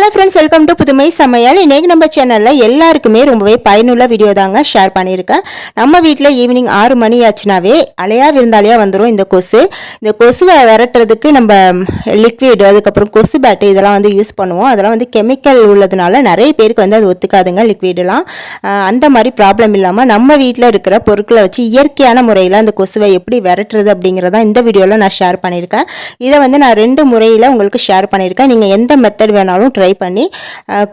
Hello friends, welcome to புதுமை சமையல். இன்றைக்கி நம்ம சேனலில் எல்லாருக்குமே ரொம்பவே பயனுள்ள வீடியோ தாங்க ஷேர் பண்ணியிருக்கேன். நம்ம வீட்டில் ஈவினிங் 6 மணி ஆச்சுனாவே அலையா விருந்தாலையாக வந்துடும் இந்த கொசு. இந்த கொசுவை விரட்டுறதுக்கு நம்ம லிக்விடு, அதுக்கப்புறம் கொசு பேட்டு இதெல்லாம் வந்து யூஸ் பண்ணுவோம். அதெல்லாம் வந்து கெமிக்கல் உள்ளதுனால நிறைய பேருக்கு வந்து அது ஒத்துக்காதுங்க லிக்விடெலாம். அந்த மாதிரி ப்ராப்ளம் இல்லாமல் நம்ம வீட்டில் இருக்கிற பொருட்களை வச்சு இயற்கையான முறையில் அந்த கொசுவை எப்படி விரட்டுறது அப்படிங்கிறதான் இந்த வீடியோவில் நான் ஷேர் பண்ணியிருக்கேன். இதை வந்து நான் 2 முறையில் உங்களுக்கு ஷேர் பண்ணியிருக்கேன். நீங்கள் எந்த மெத்தட் வேணாலும் ட்ரை பண்ணி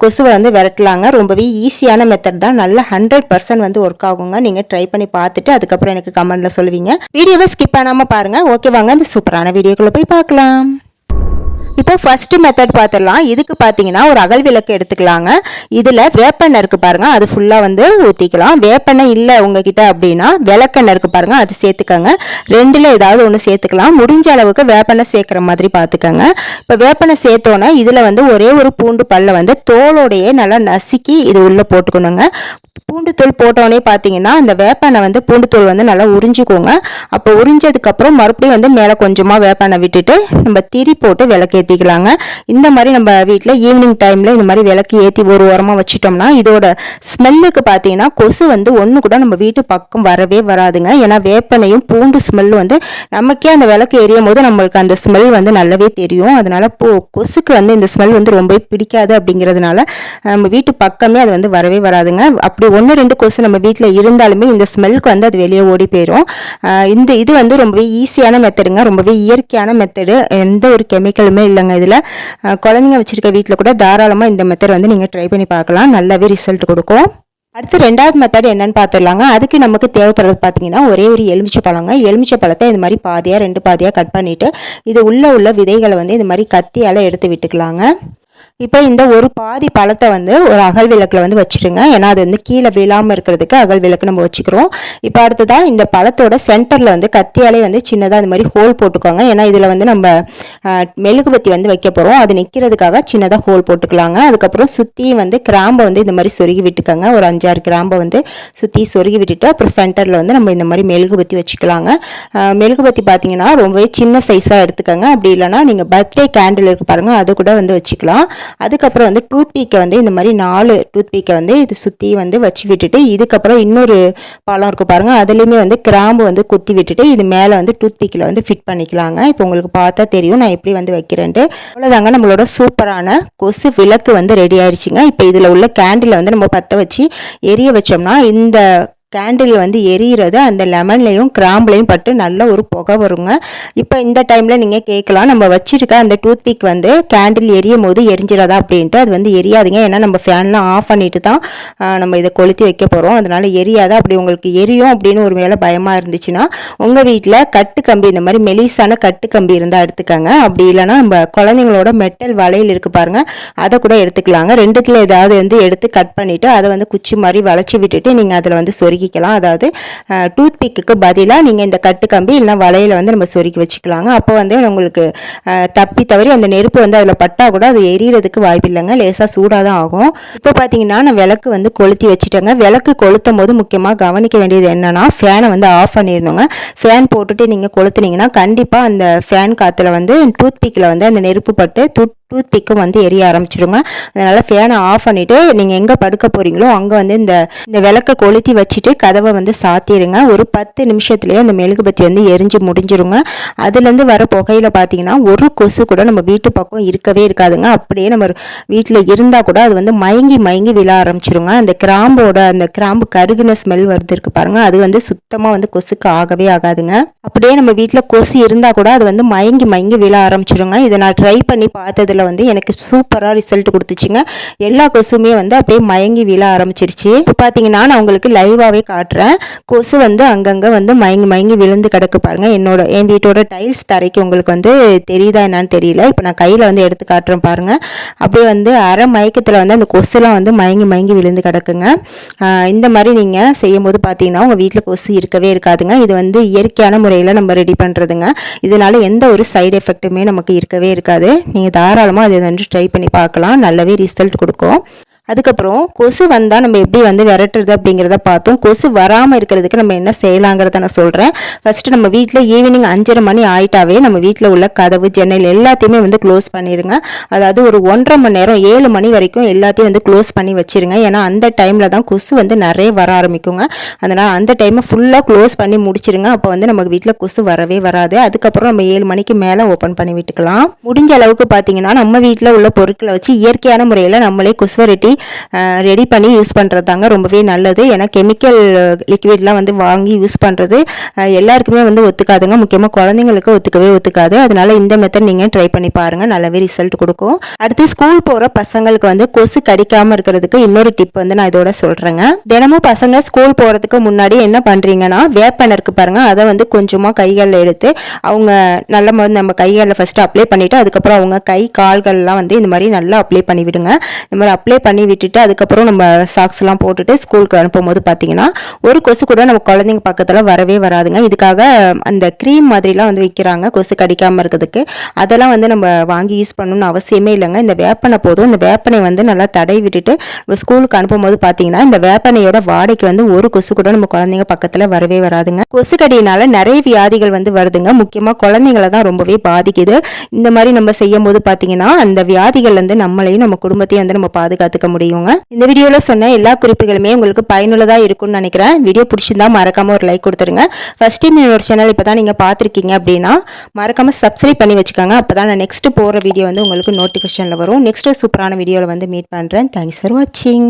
கொசுவை வந்து விரட்டலாங்க. ரொம்பவே ஈஸியான மெத்தட் தான், நல்ல 100% வந்து ஒர்க் ஆகுங்க. நீங்கள் ட்ரை பண்ணி பார்த்துட்டு அதுக்கப்புறம் எனக்கு கமெண்ட்டில் சொல்லுவீங்க. வீடியோவை ஸ்கிப் பண்ணாமல் பாருங்கள். ஓகே, வாங்க இந்த சூப்பரான வீடியோக்குள்ளே போய் பார்க்கலாம். இப்போ ஃபர்ஸ்ட் மெத்தட் பார்த்துடலாம். இதுக்கு பார்த்தீங்கன்னா ஒரு அகல் விளக்கு எடுத்துக்கலாங்க. இதில் வேப்பெண்ணெய் இருக்குது பாருங்கள், அது ஃபுல்லாக வந்து ஊற்றிக்கலாம். வேப்பெண்ணெய் இல்லை உங்ககிட்ட அப்படின்னா விளக்கெண்ணெய் இருக்குது பாருங்கள், அது சேர்த்துக்கோங்க. ரெண்டில் ஏதாவது ஒன்று சேர்த்துக்கலாம். முடிஞ்ச அளவுக்கு வேப்பெண்ணெய் சேர்க்குற மாதிரி பார்த்துக்கோங்க. இப்போ வேப்பெண்ணெய் சேர்த்தோன்னா இதில் வந்து ஒரே ஒரு பூண்டு பல்லை வந்து தோலோடையே நல்லா நசுக்கி இது உள்ளே போட்டுக்கணுங்க. பூண்டு தூள் போட்டோடனே பார்த்தீங்கன்னா அந்த வேப்பெண்ணெய் வந்து பூண்டு தூள் வந்து நல்லா உறிஞ்சிக்கோங்க. அப்போ உறிஞ்சதுக்கப்புறம் மறுபடியும் வந்து மேலே கொஞ்சமாக வேப்பெண்ணெய் விட்டுட்டு நம்ம திரி போட்டு விளக்கு ஏற்றிக்கலாங்க. இந்த மாதிரி நம்ம வீட்டில் ஈவினிங் டைமில் இந்த மாதிரி விளக்கு ஏற்றி ஒரு ஓரமாக வச்சிட்டோம்னா இதோட ஸ்மெல்லுக்கு பார்த்தீங்கன்னா கொசு வந்து ஒன்று கூட நம்ம வீட்டு பக்கம் வரவே வராதுங்க. ஏன்னா வேப்பெண்ணையும் பூண்டு ஸ்மெல்லு வந்து நமக்கே அந்த விளக்கு எரியும் போது நம்மளுக்கு அந்த ஸ்மெல் வந்து நல்லாவே தெரியும். அதனால் கொசுக்கு வந்து இந்த ஸ்மெல் வந்து ரொம்ப பிடிக்காது. அப்படிங்கிறதுனால நம்ம வீட்டு பக்கமே அது வந்து வரவே வராதுங்க. அப்படி 1-2 கொசு நம்ம வீட்டில் இருந்தாலுமே இந்த ஸ்மெல்க்கு வந்து அது வெளியே ஓடி போயிடும். இது வந்து ரொம்பவே ஈஸியான மெத்தடுங்க, ரொம்பவே இயற்கையான மெத்தடு. எந்த ஒரு கெமிக்கலுமே இல்லைங்க இதில். குழந்தைங்க வச்சுருக்க வீட்டில் கூட தாராளமாக இந்த மெத்தட் வந்து நீங்கள் ட்ரை பண்ணி பார்க்கலாம், நல்லாவே ரிசல்ட் கொடுக்கும். அடுத்து 2வது மெத்தட் என்னன்னு பார்த்துடலாங்க. அதுக்கு நமக்கு தேவைப்படுறது பார்த்தீங்கன்னா ஒரே ஒரு எலுமிச்சை பழங்க. எலுமிச்சை பழத்தை இந்த மாதிரி பாதியாக 2 பாதியாக கட் பண்ணிவிட்டு இது உள்ள விதைகளை வந்து இந்த மாதிரி கத்தியால் எடுத்து விட்டுக்கலாங்க. இப்போ இந்த ஒரு பாதி பழத்தை வந்து ஒரு அகல் விளக்கில் வந்து வச்சுருங்க. ஏன்னா அது வந்து கீழே விழாமல் இருக்கிறதுக்கு அகல் விளக்கு நம்ம வச்சுக்கிறோம். இப்போ அடுத்ததான் இந்த பழத்தோட சென்டரில் வந்து கத்தியாலே வந்து சின்னதாக இந்த மாதிரி ஹோல் போட்டுக்கோங்க. ஏன்னா இதில் வந்து நம்ம மெழுகுபத்தி வந்து வைக்க போகிறோம், அது நிற்கிறதுக்காக சின்னதாக ஹோல் போட்டுக்கலாங்க. அதுக்கப்புறம் சுற்றி வந்து கிராம்பை வந்து இந்த மாதிரி சொருகி விட்டுக்கோங்க. ஒரு 5-6 கிராம்பை வந்து சுற்றி சொருகி விட்டுட்டு அப்புறம் சென்டரில் வந்து நம்ம இந்த மாதிரி மெழுகுபத்தி வச்சுக்கலாங்க. மெழுகுபத்தி பார்த்தீங்கன்னா ரொம்பவே சின்ன சைஸாக எடுத்துக்கோங்க. அப்படி இல்லைனா நீங்கள் பர்த்டே கேண்டில் இருக்கு பாருங்கள், அது கூட வந்து வச்சுக்கலாம். அதுக்கப்புறம் வந்து டூத்பீக்கை வந்து இந்த மாதிரி 4 டூத்பீக்கை வந்து இது சுற்றி வந்து வச்சு விட்டுட்டு இதுக்கப்புறம் இன்னொரு பழம் இருக்குது பாருங்கள், அதுலேயுமே வந்து கிராம்பு வந்து குத்தி விட்டுட்டு இது மேலே வந்து டூத்பீக்கில் வந்து ஃபிட் பண்ணிக்கலாங்க. இப்போ உங்களுக்கு பார்த்தா தெரியும் நான் எப்படி வந்து வைக்கிறேன்ட்டு. அவ்வளோதாங்க, நம்மளோட சூப்பரான கொசு விளக்கு வந்து ரெடி ஆயிடுச்சுங்க. இப்போ இதில் உள்ள கேண்டிலை வந்து நம்ம பற்ற வச்சு எரிய வச்சோம்னா இந்த கேண்டில் வந்து எரியிறது அந்த லெமன்லையும் கிராம்புலையும் பட்டு நல்ல ஒரு புகை வருங்க. இப்போ இந்த டைமில் நீங்கள் கேட்கலாம், நம்ம வச்சுருக்க அந்த டூத்பிக் வந்து கேண்டில் எரியும் போது எரிஞ்சிடாதா அப்படின்ட்டு. அது வந்து எரியாதுங்க. ஏன்னா நம்ம ஃபேன்லாம் ஆஃப் பண்ணிட்டு தான் நம்ம இதை கொளுத்தி வைக்க போகிறோம். அதனால் எரியாதா. அப்படி உங்களுக்கு எரியும் அப்படின்னு ஒரு வேளை பயமாக இருந்துச்சுன்னா உங்கள் வீட்டில் கட்டு கம்பி, இந்த மாதிரி மெலிசான கட்டு கம்பி இருந்தால் எடுத்துக்கோங்க. அப்படி இல்லைனா நம்ம குழந்தைங்களோட மெட்டல் வளையல் இருக்குது பாருங்கள், அதை கூட எடுத்துக்கலாங்க. 2த்துல ஏதாவது வந்து எடுத்து கட் பண்ணிவிட்டு அதை வந்து குச்சி மாதிரி வளைச்சி விட்டுட்டு நீங்கள் அதில் வந்து சொருகி க்கலாம். அதாவது டூத்பிக்கு பதிலாக நீங்கள் இந்த கட்டு கம்பி இல்லைனா வலையில் வந்து நம்ம சொருக்கி வச்சுக்கலாங்க. அப்போ வந்து உங்களுக்கு தப்பி தவறி அந்த நெருப்பு வந்து அதில் பட்டா கூட அது எரியறதுக்கு வாய்ப்பு இல்லைங்க, லேசாக சூடாக தான் ஆகும். இப்போ பார்த்தீங்கன்னா நான் விளக்கு வந்து கொளுத்தி வச்சுட்டேங்க. விளக்கு கொளுத்தும் போது முக்கியமாக கவனிக்க வேண்டியது என்னன்னா ஃபேனை வந்து ஆஃப் பண்ணிடணுங்க. ஃபேன் போட்டுட்டு நீங்கள் கொளுத்துனீங்கன்னா கண்டிப்பாக அந்த ஃபேன் காற்றுல வந்து டூத்பிக்கில் வந்து அந்த நெருப்பு பட்டு டூத்பிக்கும் வந்து எரிய ஆரம்பிச்சிடுங்க. அதனால் ஃபேனை ஆஃப் பண்ணிவிட்டு நீங்கள் எங்கே படுக்க போகிறீங்களோ அங்கே வந்து இந்த விளக்கை கொளுத்தி வச்சுட்டு கதவை வந்து சாத்திடுங்க. ஒரு 10 நிமிஷத்துலேயே அந்த மெழுகுபத்தி வந்து எரிஞ்சு முடிஞ்சிருங்க. அதுலேருந்து வர புகையில் பார்த்தீங்கன்னா ஒரு கொசு கூட நம்ம வீட்டு பக்கம் இருக்கவே இருக்காதுங்க. அப்படியே நம்ம வீட்டில் இருந்தால் கூட அது வந்து மயங்கி விழ ஆரம்பிச்சிருங்க. அந்த கிராம்பு கருகுன ஸ்மெல் வருது இருக்கு பாருங்கள், அது வந்து சுத்தமாக வந்து கொசுக்கு ஆகவே ஆகாதுங்க. அப்படியே நம்ம வீட்டில் கொசு இருந்தால் கூட அது வந்து மயங்கி விழ ஆரம்பிச்சிருங்க. இதை நான் ட்ரை பண்ணி பார்த்ததில் வந்து எனக்கு சூப்பராக ரிசல்ட் கொடுத்துச்சுங்க. எல்லா கொசுமே வந்து அப்படியே மயங்கி விழ ஆரம்பிச்சிருச்சு. இப்போ பார்த்தீங்கன்னா நான் உங்களுக்கு லைவாகவே காட்டுறேன். கொசு வந்து அங்கங்கே வந்து மயங்கி விழுந்து கிடக்கு பாருங்கள். என் வீட்டோட டைல்ஸ் தரைக்கு உங்களுக்கு வந்து தெரியுதா என்னன்னு தெரியல. இப்போ நான் கையில் வந்து எடுத்து காட்டுறேன் பாருங்கள். அப்படியே வந்து அரை மயக்கத்தில் வந்து அந்த கொசுலாம் வந்து மயங்கி விழுந்து கிடக்குங்க. இந்த மாதிரி நீங்கள் செய்யும்போது பார்த்தீங்கன்னா உங்கள் வீட்டில் கொசு இருக்கவே இருக்காதுங்க. இது வந்து இயற்கையான முறையில் நம்ம ரெடி பண்ணுறதுங்க. இதனால எந்த ஒரு சைடு எஃபெக்ட்டுமே நமக்கு இருக்கவே இருக்காது. நீங்கள் தாராளமாக அதை வந்து ட்ரை பண்ணி பார்க்கலாம், நல்லாவே ரிசல்ட் கொடுக்கும். அதுக்கப்புறம் கொசு வந்தால் நம்ம எப்படி வந்து விரட்டுறது அப்படிங்கிறத பார்த்தோம். கொசு வராமல் இருக்கிறதுக்கு நம்ம என்ன செய்யலாங்கிறத நான் சொல்கிறேன். ஃபஸ்ட்டு நம்ம வீட்டில் ஈவினிங் 5:30 மணி ஆயிட்டாவே நம்ம வீட்டில் உள்ள கதவு ஜன்னல் எல்லாத்தையுமே வந்து க்ளோஸ் பண்ணிடுங்க. அதாவது ஒரு 1.5 மணி நேரம் 7 மணி வரைக்கும் எல்லாத்தையும் வந்து க்ளோஸ் பண்ணி வச்சிருங்க. ஏன்னா அந்த டைமில் தான் கொசு வந்து நிறைய வர ஆரம்பிக்குங்க. அதனால் அந்த டைமை ஃபுல்லாக க்ளோஸ் பண்ணி முடிச்சிருங்க. அப்போ வந்து நமக்கு வீட்டில் கொசு வரவே வராது. அதுக்கப்புறம் நம்ம 7 மணிக்கு மேலே ஓப்பன் பண்ணி விட்டுக்கலாம். முடிஞ்ச அளவுக்கு பார்த்தீங்கன்னா நம்ம வீட்டில் உள்ள பொருட்களை வச்சு இயற்கையான முறையில் நம்மளே கொசுவரட்டி ரெடி பண்ணி யூஸ் பண்ணுறது தாங்க ரொம்பவே நல்லது. ஏன்னா கெமிக்கல் லிக்விட்லாம் வந்து வாங்கி யூஸ் பண்ணுறது எல்லாருக்குமே வந்து ஒத்துக்காதுங்க. முக்கியமாக குழந்தைங்களுக்கு ஒத்துக்காது. அதனால இந்த மெத்தட் நீங்கள் ட்ரை பண்ணி பாருங்கள், நல்லாவே ரிசல்ட் கொடுக்கும். அடுத்து ஸ்கூல் போகிற பசங்களுக்கு வந்து கொசு கடிக்காமல் இருக்கிறதுக்கு இன்னொரு டிப் வந்து நான் இதோட சொல்கிறேங்க. தினமும் பசங்க ஸ்கூல் போகிறதுக்கு முன்னாடி என்ன பண்ணுறீங்கன்னா வேப்பெண்ணெய் இருக்கு பாருங்க, அதை வந்து கொஞ்சமாக கைகளில் எடுத்து அவங்க நல்ல மாதிரி நம்ம கைகளில் ஃபஸ்ட்டு அப்ளை பண்ணிவிட்டு அதுக்கப்புறம் அவங்க கை கால்கள்லாம் வந்து இந்த மாதிரி நல்லா அப்ளை பண்ணி விடுங்க. இந்த மாதிரி அப்ளை பண்ணி விட்டுட்டு அதுக்கப்புறம் நம்ம சாக்ஸ்லாம் போட்டுட்டு ஸ்கூலுக்கு அனுப்பும்போது பார்த்தீங்கன்னா ஒரு கொசு கூட நம்ம குழந்தைங்க பக்கத்தில் வரவே வராதுங்க. இதுக்காக அந்த க்ரீம் மாதிரிலாம் வந்து விற்கிறாங்க கொசு கடிக்காமல் இருக்கிறதுக்கு. அதெல்லாம் வந்து நம்ம வாங்கி யூஸ் பண்ணணும்னு அவசியமே இல்லைங்க. இந்த வேப்பனை போதும். இந்த வேப்பனை வந்து நல்லா தடை விட்டுட்டு ஸ்கூலுக்கு அனுப்பும்போது பார்த்தீங்கன்னா இந்த வேப்பனையோட வாடைக்கு வந்து ஒரு கொசு கூட நம்ம குழந்தைங்க பக்கத்தில் வரவே வராதுங்க. கொசு கடியினால நிறைய வியாதிகள் வந்து வருதுங்க. முக்கியமாக குழந்தைங்களை தான் ரொம்பவே பாதிக்குது. இந்த மாதிரி நம்ம செய்யும் போது பார்த்தீங்கன்னா அந்த வியாதிகள் வந்து நம்மளையும் நம்ம குடும்பத்தையும் வந்து நம்ம பாதுகாத்துக்க முடியுங்க. இந்த வீடியோவில் சொன்ன எல்லா குறிப்புகளுமே உங்களுக்கு பயனுள்ளதாக இருக்கும்னு நினைக்கிறேன். வீடியோ பிடிச்சிருந்தா மறக்காம ஒரு லைக் கொடுத்துருங்க. ஃபர்ஸ்ட் டைம் என்னோட சேனல் இப்போ தான் நீங்கள் பார்த்துருக்கீங்க அப்படின்னா மறக்காம சப்ஸ்கிரைப் பண்ணி வச்சுக்கோங்க. அப்போ தான் நான் நெக்ஸ்ட் போகிற வீடியோ வந்து உங்களுக்கு நோட்டிஃபிகேஷனில் வரும். நெக்ஸ்ட் சூப்பரான வீடியோவில் வந்து மீட் பண்ணுறேன். தேங்க்ஸ் ஃபார் வாட்சிங்.